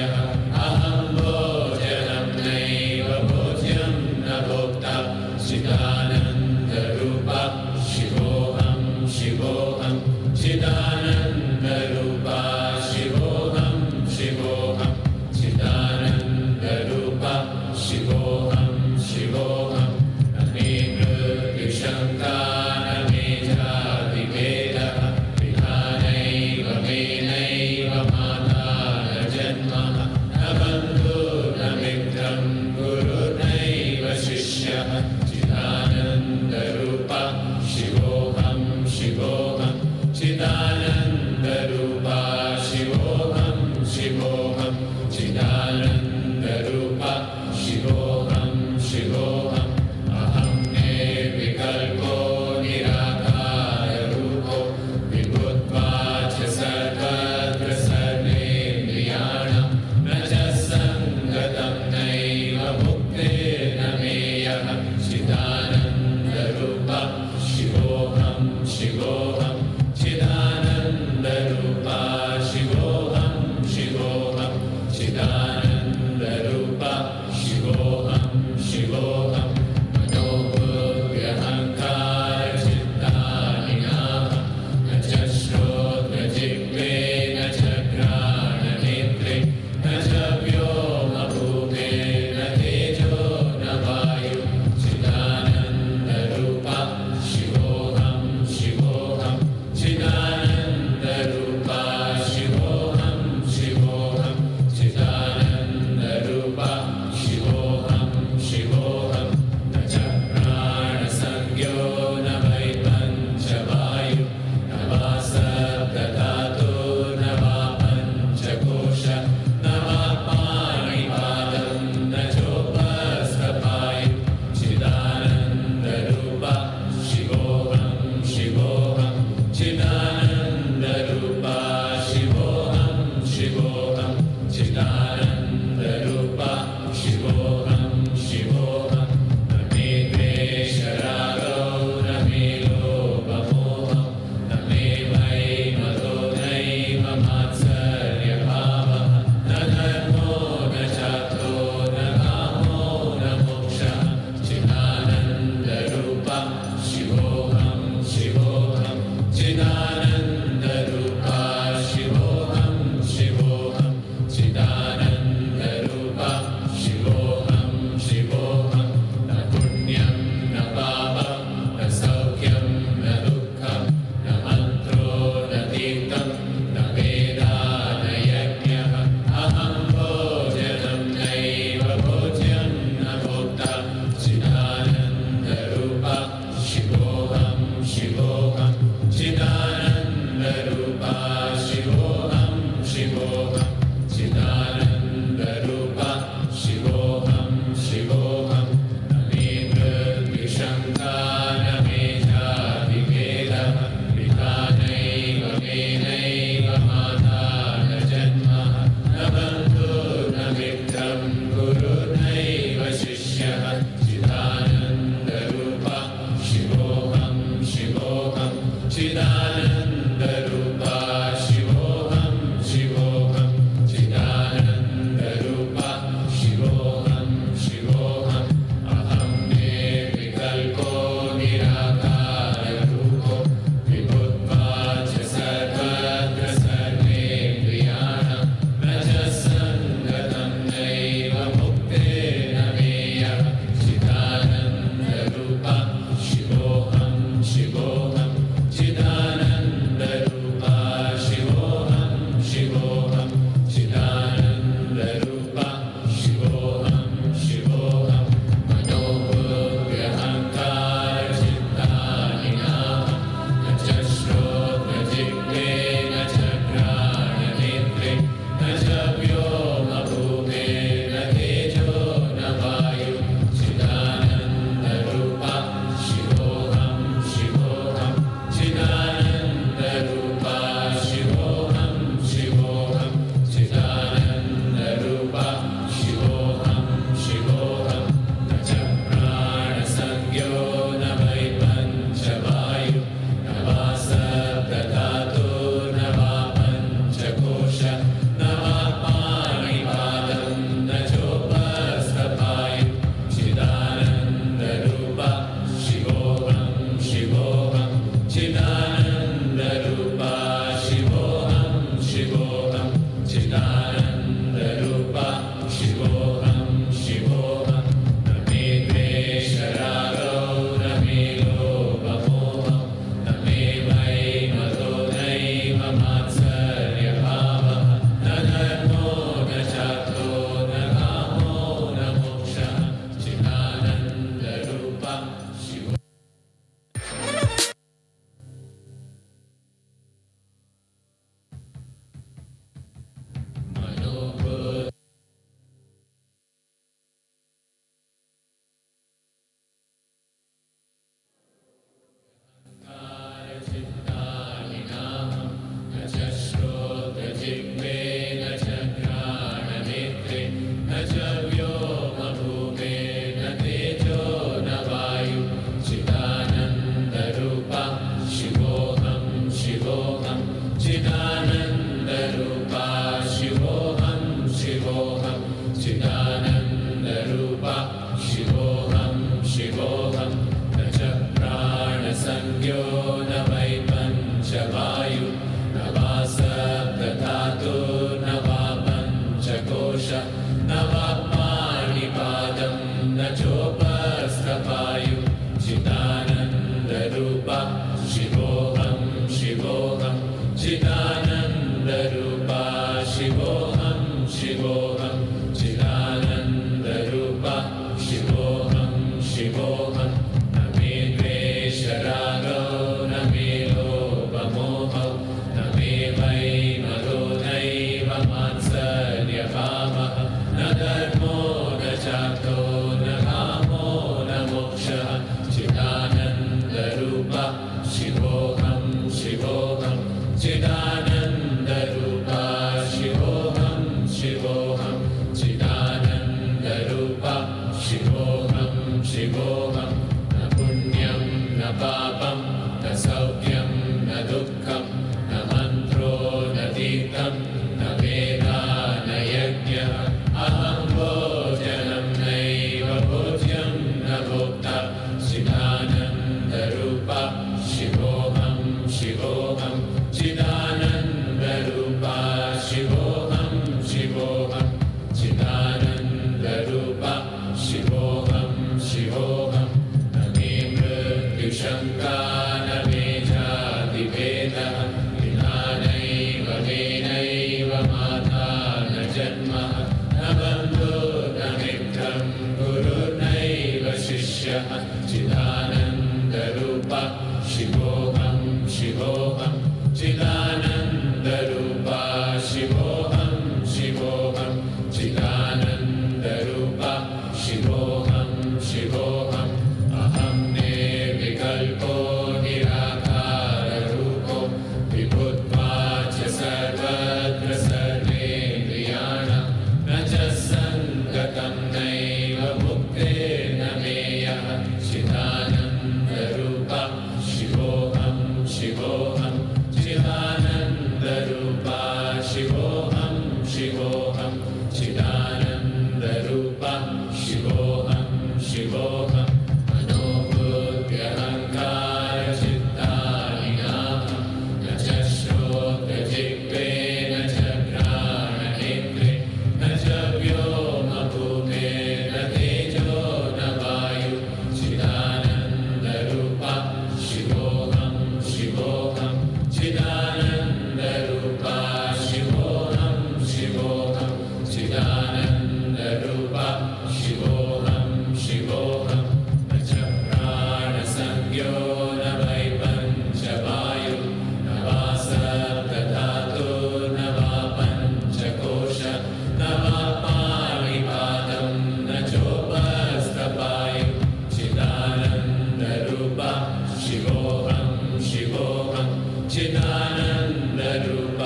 अहं भोजनं नैव भोज्यं न भोक्ता चिदानन्दरूप शिवोऽहं शिवोऽहं चिदानन्दरूप शिवोऽहं शिवोऽहं चिदानन्दरूप शिवोऽहं शिवोऽहं न मे मृत्युशङ्का न मे जातिभेदः विहानैव मे नैव माता न जन्म न बन्धुर्न मित्रं गुरुर्नैव शिष्यः चिदानन्दरूप शिवोऽहं शिवोऽहं चिदानन्दरूप शिवोऽहं शिवोऽहं चिदानन्दरूप शिवोऽहं शिवोऽहम् अहं निर्विकल्पो निराकाररूपो विभुत्वाच्च सर्वत्र सर्वेन्द्रियाणां न च सङ्गतं नैव मुक्तिर्न मेयः चिदानन्दरूप शिवोऽहं शिवोऽहं चिदानन्दरूप शिवोऽहं शिवोऽहं चिदानन्दरूप पञ्चकोश न वाक्पाणिपादं न चोपस्थपायु चिदानन्दरूप शिवोऽहं शिवोऽहं चिदानन्दरूप शिवोऽहं शिवोऽहं चिदानन्दरूप शिवोऽहं शिवोऽहं न मे द्वेषरागो न मे लोभमोहौ न मे वैमरो नैव मात्सर्यभावः न धर्मो न चार्थो न कामो न मोक्षः चिदानन्दरूप शिवोऽहं शिवोऽहं चिदानन्दरूप शिवोऽहं शिवोऽहं चिदानन्दरूप शिवोऽहं शिवोऽहं न पुण्यं न पापं न सौख्यं न दुःखं न मन्त्रो न तीर्थं न वेदा न यज्ञः अहं भोजनं नैव भोज्यं न भोक्ता चिदानन्दरूप शिवोऽहं शिवोऽहं चिदानन्दरूप शिवोऽहं शिवोऽहं चिदानन्दरूप शिवोऽहं शिवोऽहं न मे मृत्युशङ्का न मे जातिभेदः विना नैव मेनैव माता न जन्मः न बन्धो न मित्रं गुरुर्नैव शिष्यः चिदानन्दरूप शिवोऽहं शिवोऽहं चिदानन्दरूप शिवोऽहं शिवोऽहं चिदानन्दरूप शिवोऽहं शिवोऽहम् अहं निर्विकल्पो निराकाररूपो विभुत्वाच्च सर्वत्र सर्वेन्द्रियाणां न च सङ्गतं नैव मुक्तिर्न मेयः चिदानन्दरूप शिवोऽहं शिवोऽहं चिदानन्दरूप शिवोऽहं शिवोऽहं चिदानन्दरूप शिवोऽहं शिवोऽहं मनोबुद्ध्यहङ्कारचित्तानि नाहं न च श्रोत्रजिह्वे न च घ्राणनेत्रे न च व्योमभूमे न तेजो न वायु चिदानन्दरूप शिवोऽहं शिवोऽहं चिदानन्दरूप शिवोऽहं शिवोऽहं चिदानन्दरूप शिवोऽहं शिवोऽहं न च प्राणसंज्ञो न वै पञ्चवायु न वा सप्तधातुर्न वा पञ्चकोश न वा पाणिपादं न चोपस्थपायु चिदानन्दरूप शिवोऽहं शिवोऽहं चिदानन्दरूप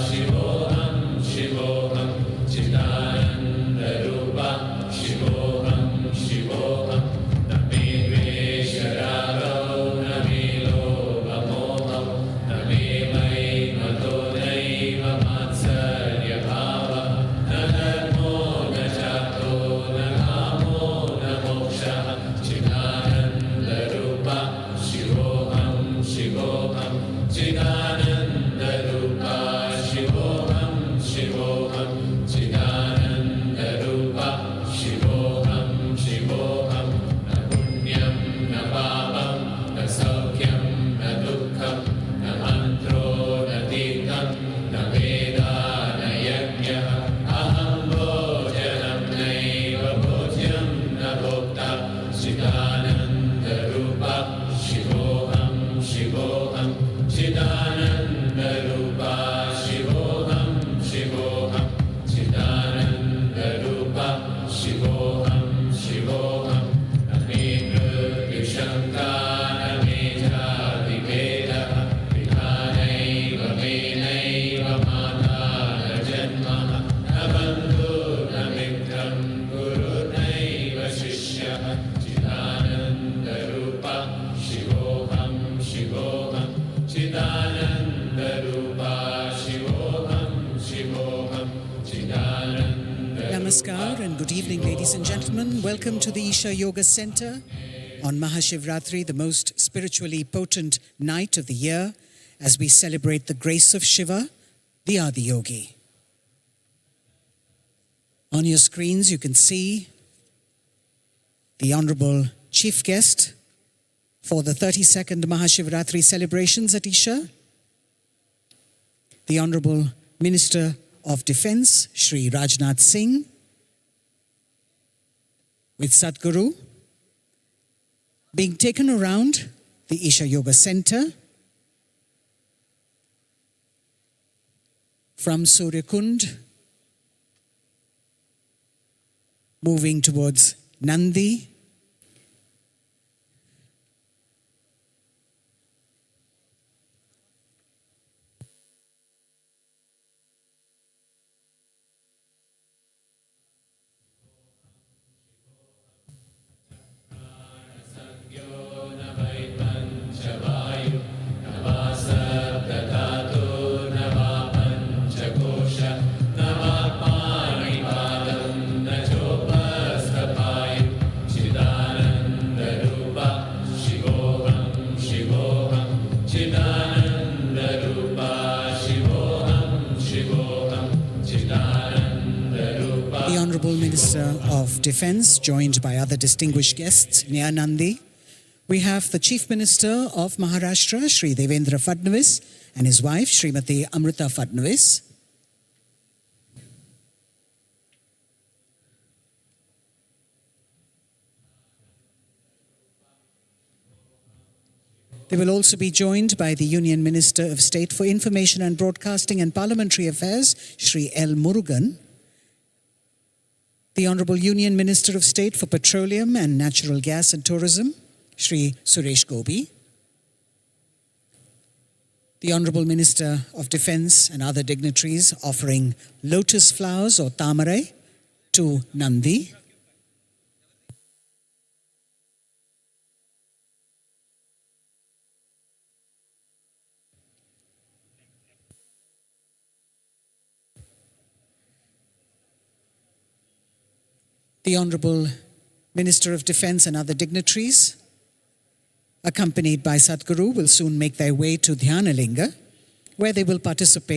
शिवोऽहं शिवोऽहं चिदानन्दरूप शिवोऽहं शिवोऽहं न मे द्वेषरागो न मे लोभमोहौ न मे वैमतो नैव मात्सर्यभावः न धर्मो न चार्थो न कामो न मोक्षः चिदानन्दरूप शिवोऽहं शिवोऽहं चिदानन्दरूप शिवोऽहं शिवोऽहं चिदानन्दरूप शिवोऽहं शिवोऽहं न पुण्यं न पापं न सौख्यं न दुःखं न मन्त्रो न तीर्थं न वेदा न यज्ञः अहं भोजनं नैव भोज्यं न भोक्ता चिदानन्दरूप शिवोऽहं शिवोऽहं चिदानन्दरूप शिवोऽहं शिवोऽहं चिदानन्दरूप शिवोऽहं शिवोऽहं न मे मृत्युशङ्का न मे जातिभेदः विना नैव मेनैव माता न जन्मः न बन्धो न मित्रं गुरुर्नैव शिष्यः चिदानन्दरूप शिवोऽहं शिवोऽहं चिदानन्दरूप शिवोऽहं शिवोऽहं चिदानन्दरूप Namaskar and good evening, ladies and gentlemen. Welcome to the Isha Yoga Center on Mahashivratri, the most spiritually potent night of the year, as we celebrate the grace of Shiva, the Adiyogi. On your screens, you can see the Honorable Chief Guest for the 32nd Mahashivratri celebrations at Isha, the Honorable Minister of Defence, Shri Rajnath Singh, with Sadhguru, being taken around the Isha Yoga Center from Suryakund, moving towards Nandi, the Honorable Minister of Defence, joined by other distinguished guests near Nandi. We have the Chief Minister of Maharashtra, Shri Devendra Fadnavis, and his wife, Srimati Amrita Fadnavis. They will also be joined by the Union Minister of State for Information and Broadcasting and Parliamentary Affairs, Shri L. Murugan, the Honorable Union Minister of State for Petroleum and Natural Gas and Tourism, Shri Suresh Gopi, the Honorable Minister of Defence and other dignitaries offering lotus flowers or tamarai to Nandi. The Honorable Minister of Defence and other dignitaries, accompanied by Sadhguru, will soon make their way to Dhyanalinga, where they will participate